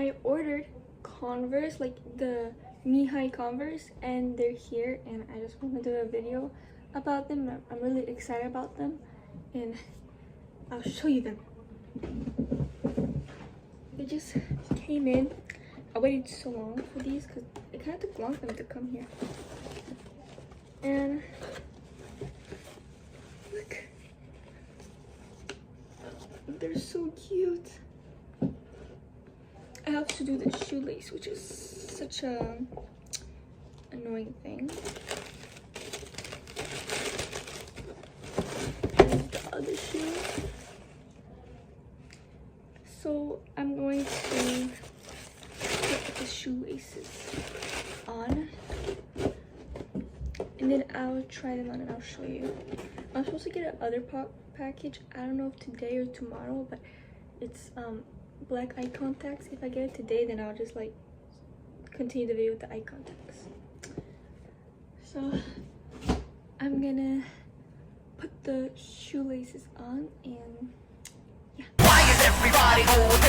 I ordered Converse, like the knee-high Converse, and they're here, and I just want to do a video about them. I'm really excited about them, and I'll show you them. They just came in. I waited so long for these because it kind of took long for them to come here. And look, they're so cute. I have to do the shoelace, which is such a annoying thing. And the other shoe. So I'm going to put the shoelaces on, and then I'll try them on and I'll show you. I'm supposed to get another package. I don't know if today or tomorrow, but it's black eye contacts. If I get it today, then I'll just like continue the video with the eye contacts. So I'm gonna put the shoelaces on, and yeah. Why is everybody holding